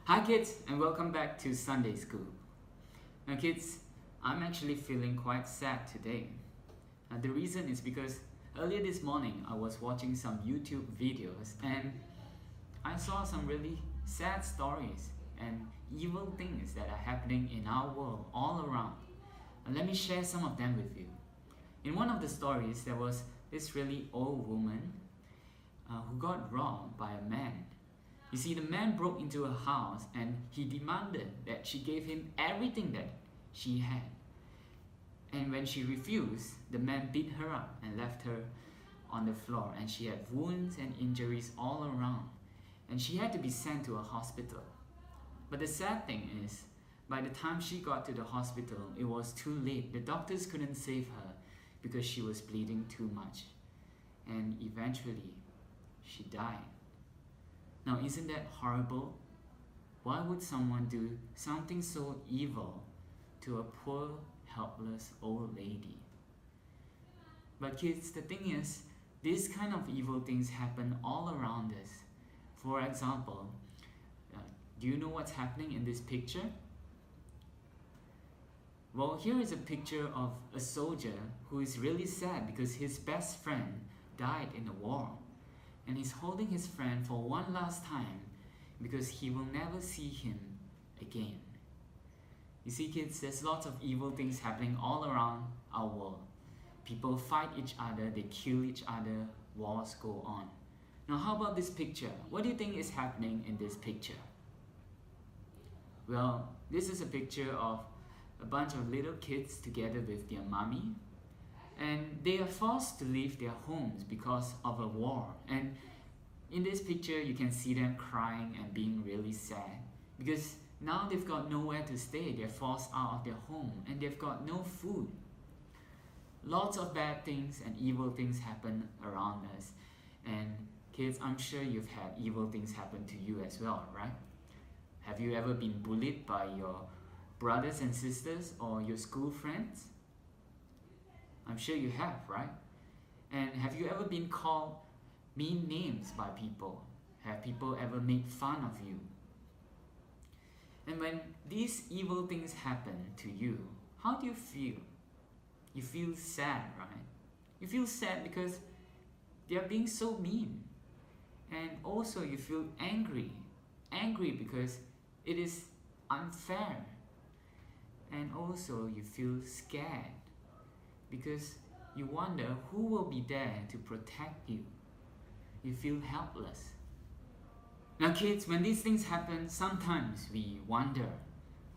Hi kids, and welcome back to Sunday School. Now kids, I'm actually feeling quite sad today. The reason is because earlier this morning I was watching some YouTube videos and I saw some really sad stories and evil things that are happening in our world all around. And let me share some of them with you. In one of the stories, there was this really old woman who got robbed by a man. You see, the man broke into her house and he demanded that she gave him everything that she had. And when she refused, the man beat her up and left her on the floor, and she had wounds and injuries all around, and she had to be sent to a hospital. But the sad thing is, by the time she got to the hospital, it was too late. The doctors couldn't save her because she was bleeding too much, and eventually she died. Now, isn't that horrible? Why would someone do something so evil to a poor, helpless old lady? But kids, the thing is, these kind of evil things happen all around us. For example, do you know what's happening in this picture? Well, here is a picture of a soldier who is really sad because his best friend died in the war. And he's holding his friend for one last time because he will never see him again. You see kids, there's lots of evil things happening all around our world. People fight each other, they kill each other, wars go on. Now how about this picture? What do you think is happening in this picture? Well, this is a picture of a bunch of little kids together with their mommy. And they are forced to leave their homes because of a war. And in this picture, you can see them crying and being really sad because now they've got nowhere to stay. They're forced out of their home and they've got no food. Lots of bad things and evil things happen around us. And kids, I'm sure you've had evil things happen to you as well, right? Have you ever been bullied by your brothers and sisters or your school friends? I'm sure you have, right? And have you ever been called mean names by people? Have people ever made fun of you? And when these evil things happen to you, how do you feel? You feel sad, right? You feel sad because they are being so mean. And also you feel angry. Angry because it is unfair. And also you feel scared because you wonder who will be there to protect you. You feel helpless. Now kids, when these things happen, sometimes we wonder,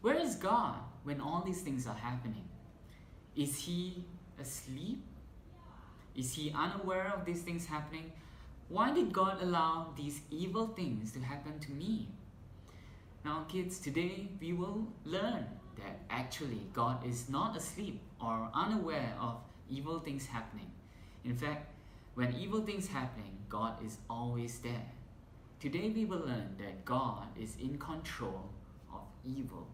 where is God when all these things are happening? Is He asleep? Is He unaware of these things happening? Why did God allow these evil things to happen to me? Now kids, today we will learn that actually God is not asleep or unaware of evil things happening. In fact, when evil things happening, God is always there. Today we will learn that God is in control of evil.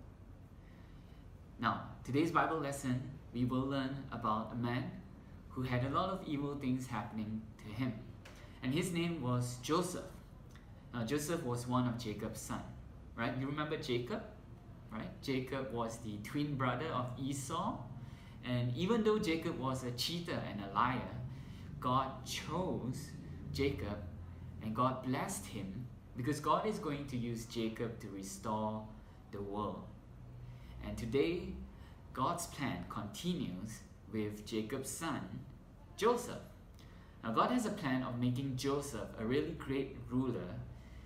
Now, today's Bible lesson, we will learn about a man who had a lot of evil things happening to him. And his name was Joseph. Now, Joseph was one of Jacob's sons, right? You remember Jacob? Right? Jacob was the twin brother of Esau, and even though Jacob was a cheater and a liar, God chose Jacob and God blessed him because God is going to use Jacob to restore the world. And today, God's plan continues with Jacob's son, Joseph. Now God has a plan of making Joseph a really great ruler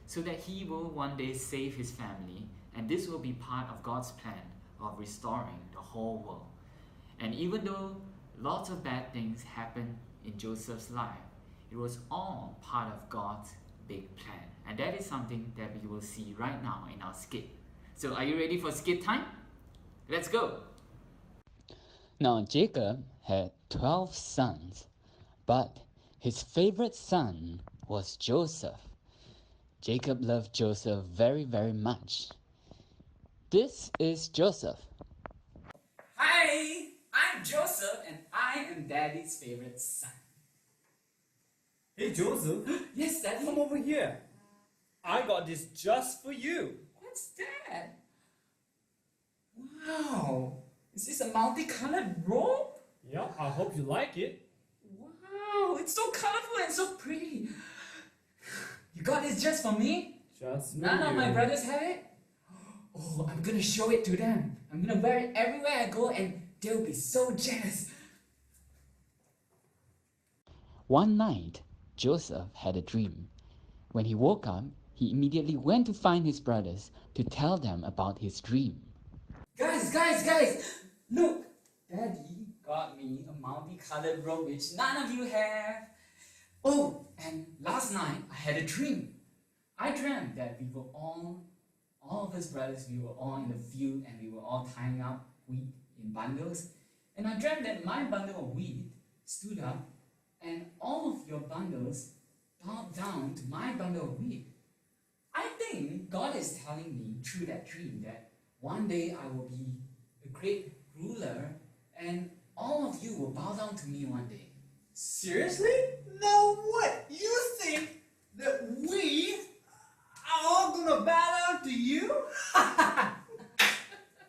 so that he will one day save his family. And this will be part of God's plan of restoring the whole world. And even though lots of bad things happened in Joseph's life, it was all part of God's big plan. And that is something that we will see right now in our skit. So are you ready for skit time? Let's go! Now Jacob had 12 sons, but his favorite son was Joseph. Jacob loved Joseph very, very much. This is Joseph. Hi, I'm Joseph and I am Daddy's favorite son. Hey Joseph, Yes, Daddy? come over here. I got this just for you. What What's that? Wow! Is this a multicolored robe? Yeah, I hope you like it. Wow! It's so colorful and so pretty. You got this just for me? Just None of my brothers have it? Oh, I'm gonna show it to them. I'm gonna wear it everywhere I go and they'll be so jealous. One night, Joseph had a dream. When he woke up, he immediately went to find his brothers to tell them about his dream. Guys! Look! Daddy got me a multicolored robe which none of you have. Oh, and last night I had a dream. I dreamt that we were all of us brothers, we were all in the field and we were all tying up wheat in bundles. And I dreamt that my bundle of wheat stood up and all of your bundles bowed down to my bundle of wheat. I think God is telling me through that dream that one day I will be a great ruler and all of you will bow down to me one day. Seriously? No, what? You think that we are all gonna bow down to you?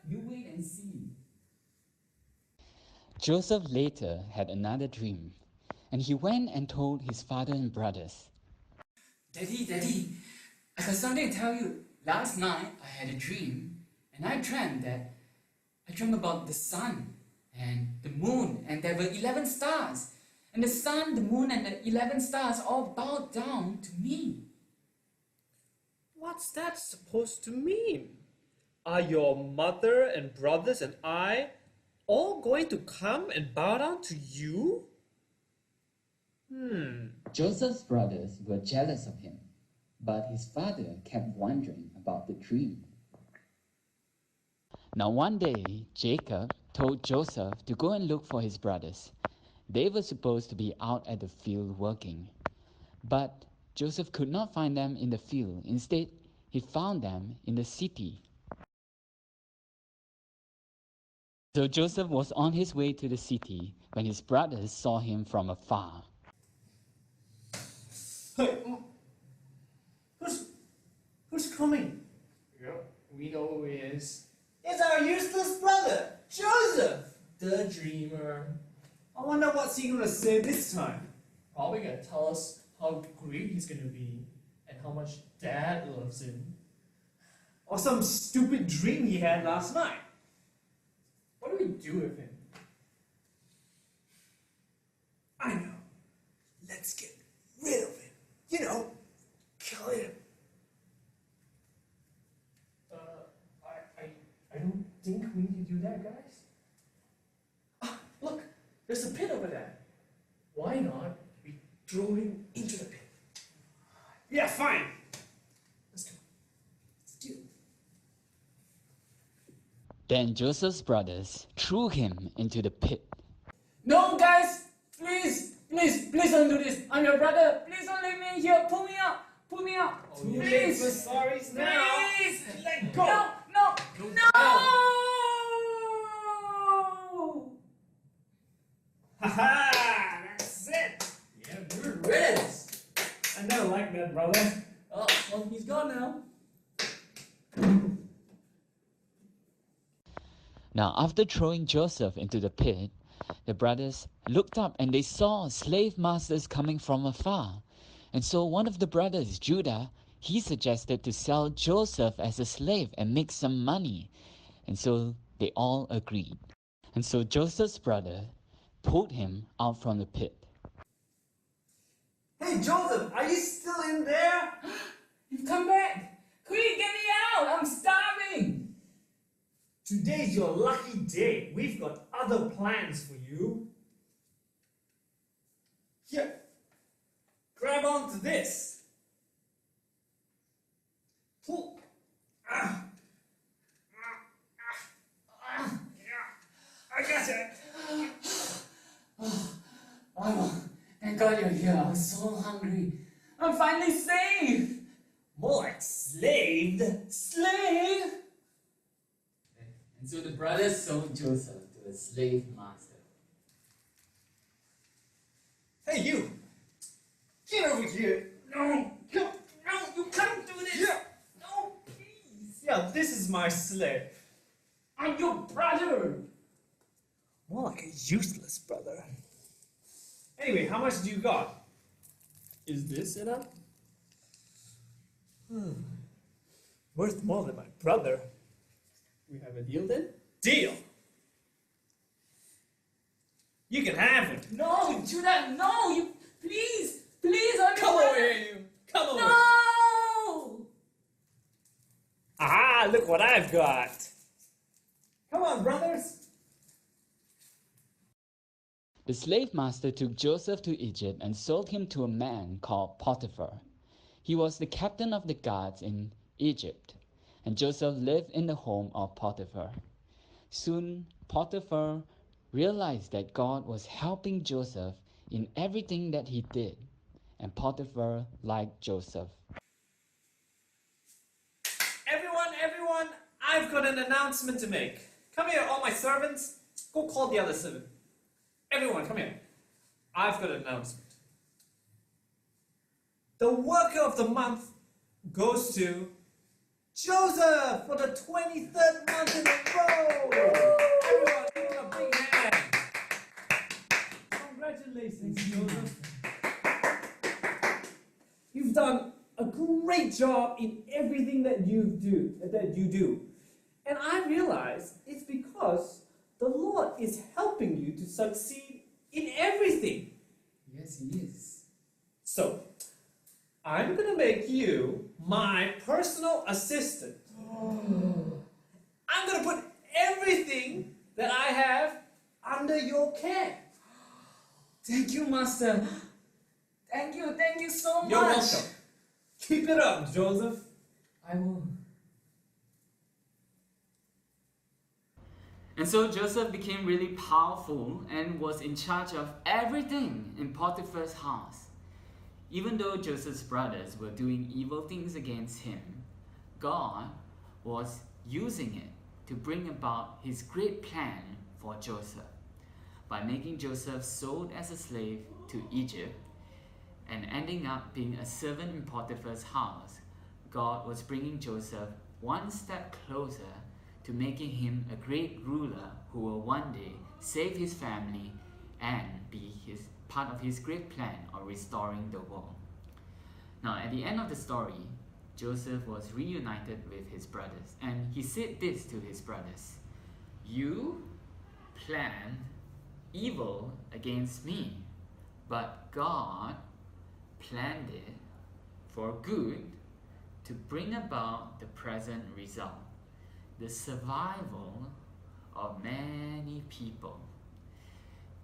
You wait and see. Joseph later had another dream, and he went and told his father and brothers. Daddy, I got something to tell you. Last night I had a dream and I dreamt about the sun and the moon and there were 11 stars. And the sun, the moon and the 11 stars all bowed down to me. What's that supposed to mean? Are your mother and brothers and I all going to come and bow down to you? Joseph's brothers were jealous of him, but his father kept wondering about the dream. Now one day, Jacob told Joseph to go and look for his brothers. They were supposed to be out at the field working. But Joseph could not find them in the field. Instead, he found them in the city. So Joseph was on his way to the city when his brothers saw him from afar. Hey, who's coming? Yep, we know who he is. It's our useless brother, Joseph! The dreamer. I wonder what's he gonna say this time. Probably gonna tell us how great he's gonna be and how much Dad loves him. Or some stupid dream he had last night. What do we do with him? I know. Let's get rid of him. You know, kill him. I don't think we need to do that, guys. Ah, look, there's a pit over there. Why not we throw him into the pit? Yeah, fine. Let's go. Let's do it. Then Joseph's brothers threw him into the pit. No, guys! Please don't do this. I'm your brother. Please don't leave me here. Pull me out. Oh, yeah. Please. We're sorry now. Please. Let go. No. Haha, that's it. Yeah, you're rid of this. I never liked that, brother. Oh, well, he's gone now. Now, after throwing Joseph into the pit, the brothers looked up and they saw slave masters coming from afar. And so one of the brothers, Judah, he suggested to sell Joseph as a slave and make some money. And so they all agreed. And so Joseph's brother pulled him out from the pit. Hey, Joseph, are you still in there? You've come back. Quick, get me out. I'm starving. Today's your lucky day. We've got other plans for you. Here, grab onto this. Pull. Yeah, I got it. Oh, thank God you're here. I'm so hungry. I'm finally saved. More like slaved. Slave? And so the brothers sold Joseph to a slave master. Hey, you! Get over here! No, you can't do this. Yeah. No, please. Yeah, this is my slave. I'm your brother. More like a useless brother. Anyway, how much do you got? Is this enough? Worth more than my brother. We have a deal then? Deal! You can have it. No, Judah, no, you please, I'm Come your over brother. here, you. Come over. No! Aha, look what I've got. Come on, brothers. The slave master took Joseph to Egypt and sold him to a man called Potiphar. He was the captain of the guards in Egypt, and Joseph lived in the home of Potiphar. Soon, Potiphar realized that God was helping Joseph in everything that he did, and Potiphar liked Joseph. Everyone, I've got an announcement to make. Come here, all my servants. Go call the other servant. Everyone, come here. I've got an announcement. The worker of the month goes to Joseph for the 23rd month in a row. Everyone, give him a big hand. Congratulations, Joseph. You've done a great job in everything that you do. And I realize it's because the Lord is helping you to succeed in everything. Yes, he is. So, I'm gonna make you my personal assistant. I'm gonna put everything that I have under your care. Thank you, Master. Thank you so much. You're welcome. Keep it up, Joseph. I will. And so Joseph became really powerful and was in charge of everything in Potiphar's house. Even though Joseph's brothers were doing evil things against him, God was using it to bring about his great plan for Joseph. By making Joseph sold as a slave to Egypt and ending up being a servant in Potiphar's house, God was bringing Joseph one step closer to making him a great ruler who will one day save his family and be part of his great plan of restoring the world. Now, at the end of the story, Joseph was reunited with his brothers, and he said this to his brothers: "You planned evil against me, but God planned it for good to bring about the present result, the survival of many people."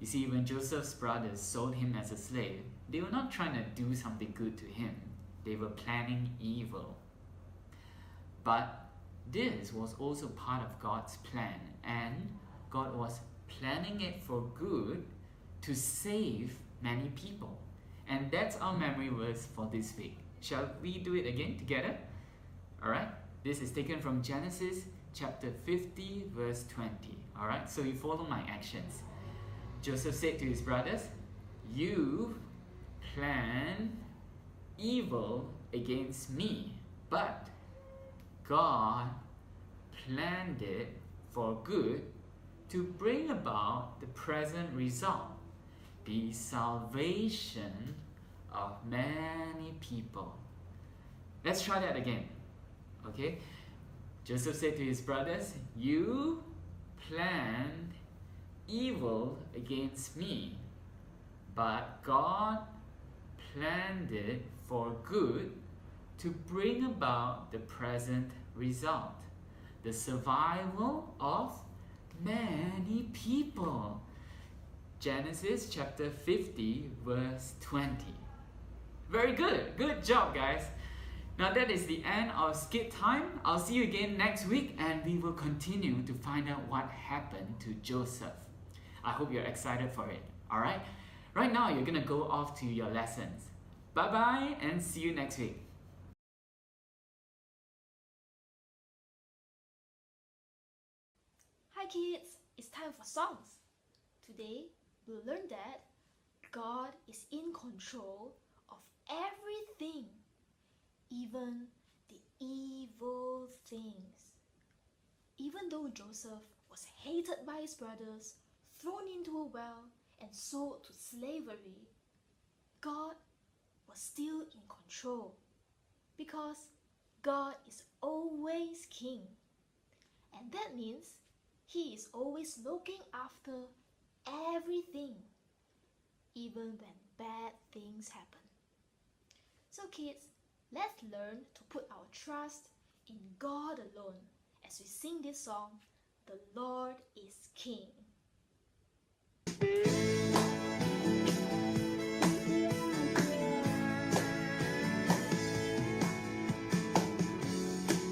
You see, when Joseph's brothers sold him as a slave, they were not trying to do something good to him. They were planning evil. But this was also part of God's plan, and God was planning it for good to save many people. And that's our memory verse for this week. Shall we do it again together? Alright, this is taken from Genesis chapter 50 verse 20. Alright, so you follow my actions. Joseph said to his brothers, "You planned evil against me, but God planned it for good to bring about the present result, the salvation of many people." Let's try that again. Okay? Joseph said to his brothers, "You planned evil against me, but God planned it for good to bring about the present result, the survival of many people." Genesis chapter 50 verse 20. Very good. Good job, guys. Now that is the end of skit time. I'll see you again next week, and we will continue to find out what happened to Joseph. I hope you're excited for it. Alright? Right now you're gonna go off to your lessons. Bye bye and see you next week. Hi kids, it's time for songs. Today, we'll learn that God is in control of everything, even the evil things. even though Joseph was hated by his brothers, thrown into a well, and sold to slavery, God was still in control, because God is always king. And that means he is always looking after everything, even when bad things happen. So kids, let's learn to put our trust in God alone as we sing this song, "The Lord is King."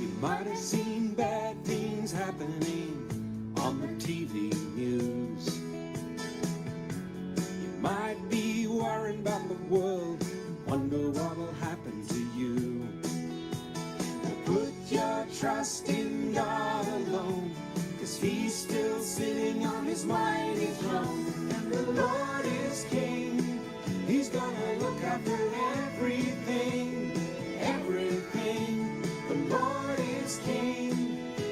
You might have seen bad things happening on the TV news. You might be worrying about the world, wonder what will happen to you. Well, put your trust in God alone, 'cause he's still sitting on his mighty throne. And the Lord is King, he's gonna look after everything, everything. The Lord is King,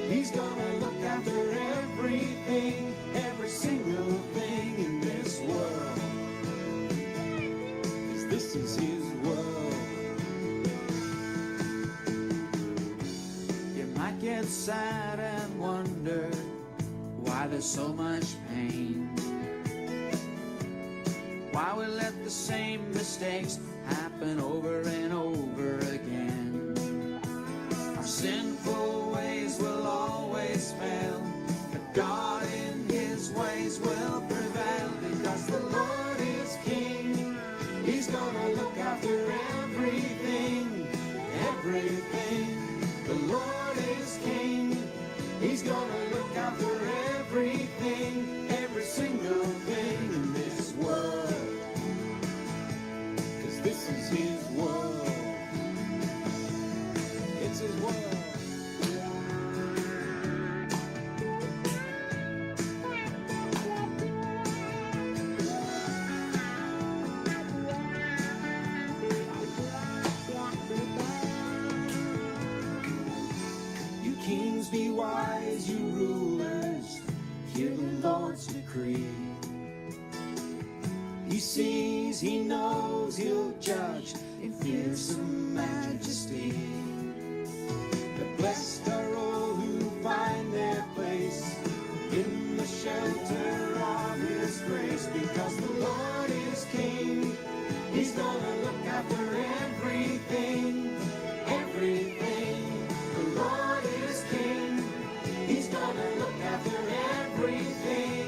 he's gonna look after everything, every single thing in this world, 'cause this is his world. You might get sad and wonder why there's so much pain, why we let the same mistakes happen over and over again. Our sinful ways will always fail, but God in his ways will prevail, because the Lord is King, he's gonna look after everything, everything. The Lord is King, he's gonna look after everything, every single thing in this world, 'cause this is his world. It's his world. You kings be wise, you rulers, hear the Lord's decree. He sees, he knows, he'll judge in fearsome majesty. The blessed are all who find their place in the shelter of his grace, because the Lord is King, he's gonna look after everything, everything. The Lord is King, he's gonna look after everything,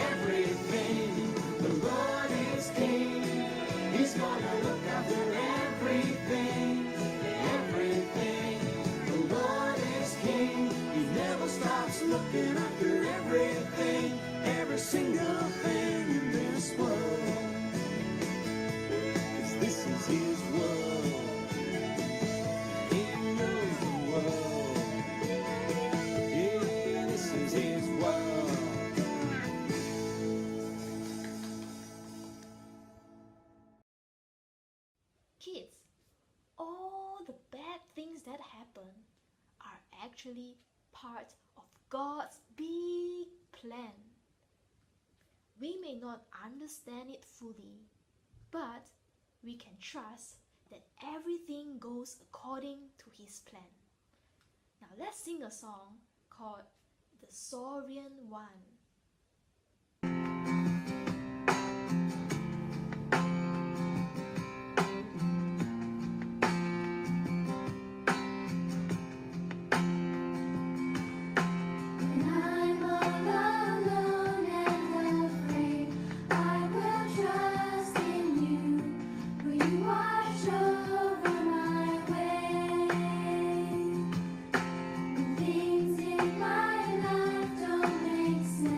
everything. The Lord is King, he's gonna look after everything, everything. The Lord is King, he never stops looking after everything, every single thing in this world, 'cause this is his world. He knows the world. Yeah, this is his world. Kids, all the bad things that happen are actually part of God's big plan. We may not understand it fully, but we can trust that everything goes according to his plan. Now let's sing a song called "The Saurian One." When I'm all alone and afraid, I will trust in you, for you watch over my way. When things in my life don't make sense,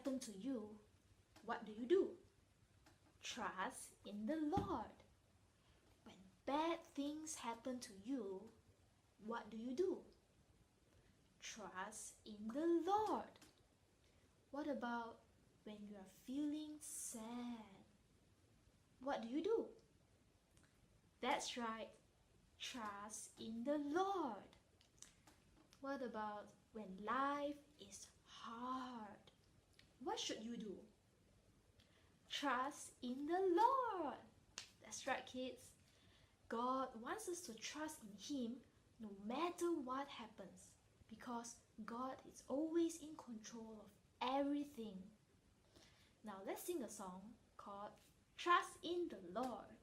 happen to you, what do? Trust in the Lord. When bad things happen to you, what do? Trust in the Lord. What about when you are feeling sad? What do? That's right, trust in the Lord. What about when life is hard? What should you do? Trust in the Lord. That's right, kids. God wants us to trust in Him no matter what happens, because God is always in control of everything. Now let's sing a song called Trust in the Lord.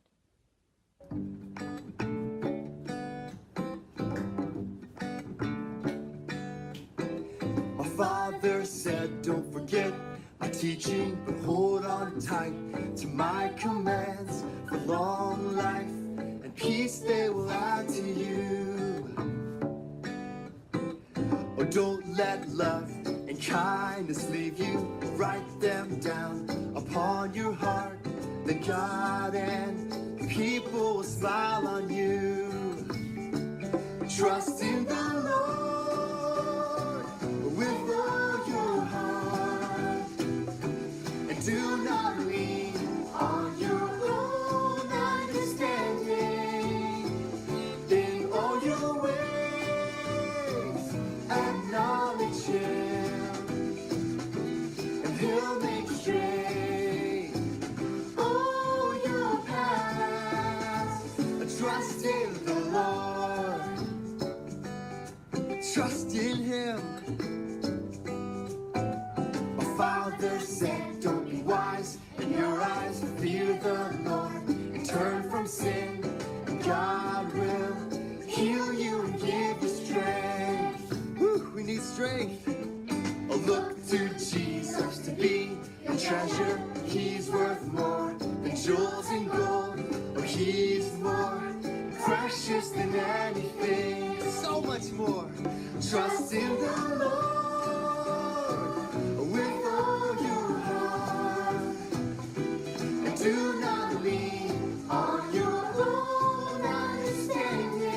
My father said, don't forget my teaching, but hold on tight to my commands. For long life and peace they will add to you. Oh, don't let love and kindness leave you. Write them down upon your heart. Then God and people will smile on you. Trust in the Lord with all your heart, and do not lean on your own understanding. In all your ways acknowledge Him, and He'll make straight all your paths. Trust in the Lord. Trust in Him. My father said, don't be wise in your eyes, fear the Lord, and turn from sin, and God will heal you and give you strength. Woo, we need strength. Oh, look to Jesus to be a treasure. He's worth more than jewels and gold. Oh, He's more precious than anything. So much more. Trust in the Lord with all your heart, and do not lean on your own understanding.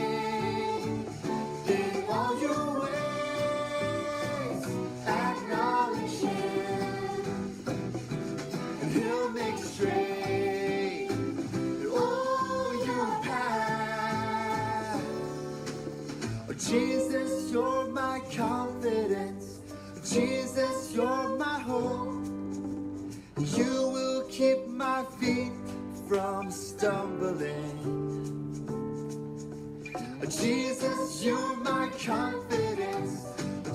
In all your ways acknowledge Him, and He'll make straight all your paths. Oh, Jesus, you're my confidence. Jesus, you're my hope. You will keep my feet from stumbling. Jesus, you're my confidence.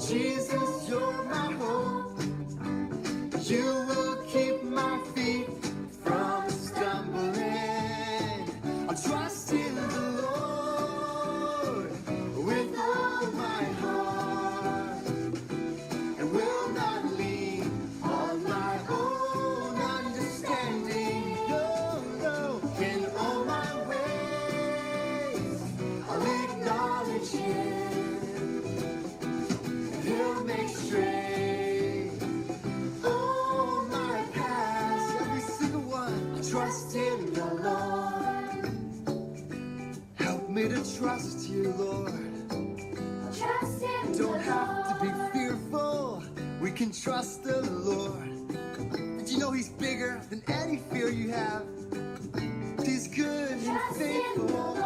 Jesus, you're my hope. You will keep my feet from stumbling. I'll trust in the Lord with all my heart, and will not lean on my own understanding. No, no. In all my ways I'll acknowledge Him, and He'll make straight all my paths. Every single one. I trust in the Lord. Help me to trust You, Lord. Trust in the Don't have to be Lord. fearful. We can trust the Lord. Did you know He's bigger than any fear you have? He's good and Trust in the faithful. Lord.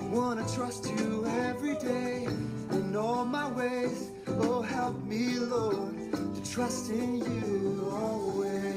I wanna trust You every day in all my ways. Oh, help me, Lord, to trust in You always.